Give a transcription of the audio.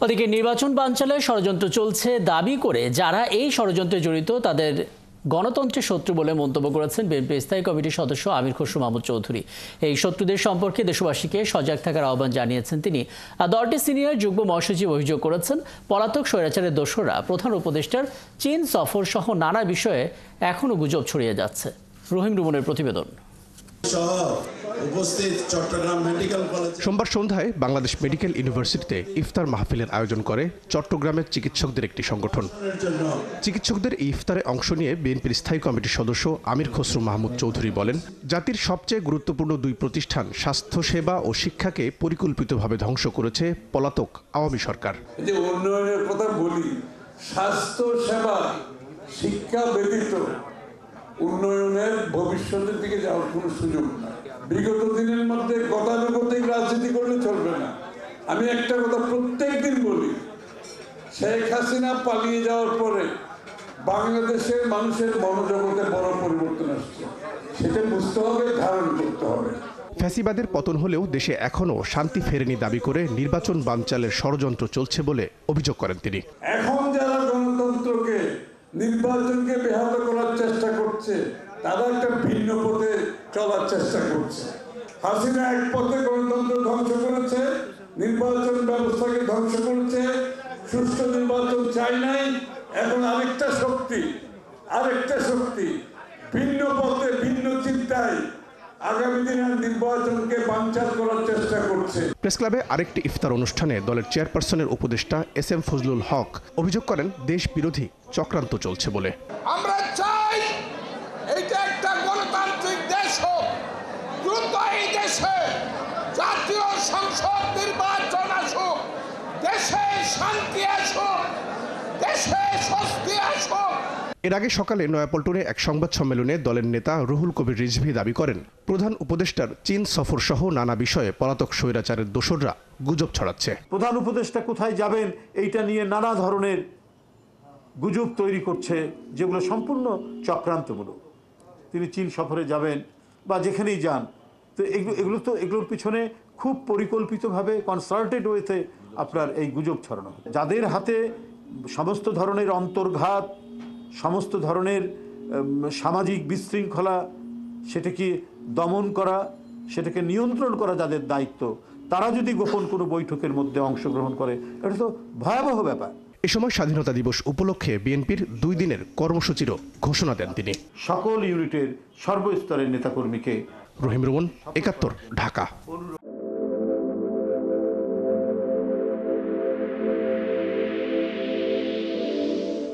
ওদিকে নির্বাচন বানচালে ষড়যন্ত্র চলছে দাবি করে যারা এই ষড়যন্ত্রে জড়িত তাদের গণতন্ত্রের শত্রু বলে মন্তব্য করেছেন বিএনপি স্থায়ী কমিটির সদস্য আমির খসরু মাহমুদ চৌধুরী। এই শত্রুদের সম্পর্কে দেশবাসীকে সজাগ থাকার আহ্বান জানিয়েছেন তিনি। দলটির সিনিয়র যুগ্ম মহাসচিব অভিযোগ করেছেন, পলাতক স্বৈরাচারের দোসররা প্রধান উপদেষ্টার চীন সফর সহ নানা বিষয়ে এখনও গুজব ছড়িয়ে যাচ্ছে। রহিম রুমনের প্রতিবেদন। সোমবার সন্ধ্যায় বাংলাদেশ মেডিকেল ইউনিভার্সিটিতে ইফতার মাহফিলের আয়োজন করে চট্টগ্রামের চিকিৎসকদের একটি সংগঠন। চিকিৎসকদের এই ইফতারে অংশ নিয়ে বিএনপির স্থায়ী কমিটির সদস্য আমির খসরু মাহমুদ চৌধুরী বলেন, জাতির সবচেয়ে গুরুত্বপূর্ণ দুই প্রতিষ্ঠান স্বাস্থ্যসেবা ও শিক্ষাকে পরিকল্পিতভাবে ধ্বংস করেছে পলাতক আওয়ামী সরকার। যে উন্নয়নের কথা বলি, স্বাস্থ্য সেবা শিক্ষা ব্যতীত উন্নয়নের ভবিষ্যতের দিকে যাওয়ার কোনো সুযোগ নাই। বিগত দিনের মধ্যে গতানুগতিক রাজনীতি করলে চলবে না। আমি একটা কথা প্রত্যেক দিন বলি, শেখ হাসিনা পালিয়ে যাওয়ার পরে বাংলাদেশের মানুষের মনোজগতে বড় পরিবর্তন আসছে, সেটা বুঝতে হবে, ধারণ করতে হবে। ফ্যাসিবাদের পতন হলেও দেশে এখনও শান্তি ফেরেনি দাবি করে নির্বাচন বানচালের ষড়যন্ত্র চলছে বলে অভিযোগ করেন তিনি। এখন যারা গণতন্ত্রকে নির্বাচনকে ব্যাহত করার চেষ্টা করছে, তারা একটা ভিন্ন পথে চলার চেষ্টা করছে। হাসিনা এক পথে গণতন্ত্র ধ্বংস করেছে, নির্বাচন ব্যবস্থাকে ধ্বংস করেছে, সুষ্ঠু নির্বাচন চাই নাই। এখন আরেকটা শক্তি ভিন্ন পথে ভিন্ন চিন্তায় আগামী দিনের নির্বাচনকে বানচাল করার চেষ্টা করছে। প্রেস ক্লাবে আরেকটি ইফতার অনুষ্ঠানে দলের চেয়ারপারসনের উপদেষ্টা এস.এম. ফজলুল হক অভিযোগ করেন, দেশ বিরোধী চক্রান্ত চলছে বলে। আমরা চাই এটা একটা গণতান্ত্রিক দেশ হোক, দ্রুত এই দেশে জাতীয় সংসদ নির্বাচন আসুক, দেশে শান্তি আসুক, দেশে স্বস্তি আসুক। এর আগে সকালে নয়াপল্টনে এক সংবাদ সম্মেলনে দলের নেতা রুহুল কবির রিজভী দাবি করেন, প্রধান উপদেষ্টার চীন সফর সহ নানা বিষয়ে পলাতক স্বৈরাচারের দোসররা গুজব ছড়াচ্ছে। প্রধান উপদেষ্টা কোথায় যাবেন এইটা নিয়ে নানা ধরনের গুজব তৈরি করছে, যেগুলো সম্পূর্ণ চক্রান্তমূলক। তিনি চীন সফরে যাবেন বা যেখানেই যান, তো এগুলোর পিছনে খুব পরিকল্পিতভাবে কনসাল্টেড ওয়েতে আপনার এই গুজব ছড়ানো। যাদের হাতে সমস্ত ধরনের অন্তর্ঘাত, সমস্ত ধরনের সামাজিক বিশৃঙ্খলা, সেটাকে দমন করা, সেটাকে নিয়ন্ত্রণ করা যাদের দায়িত্ব, তারা যদি গোপন কোনো বৈঠকের মধ্যে অংশগ্রহণ করে, এটা তো ভয়াবহ ব্যাপার। এ সময় স্বাধীনতা দিবস উপলক্ষে বিএনপির 2 দিনের কর্মসূচিরও ঘোষণা দেন তিনি। সকল ইউনিটের সর্বস্তরের নেতাকর্মীকে। রহিম রুমন, 71, ঢাকা।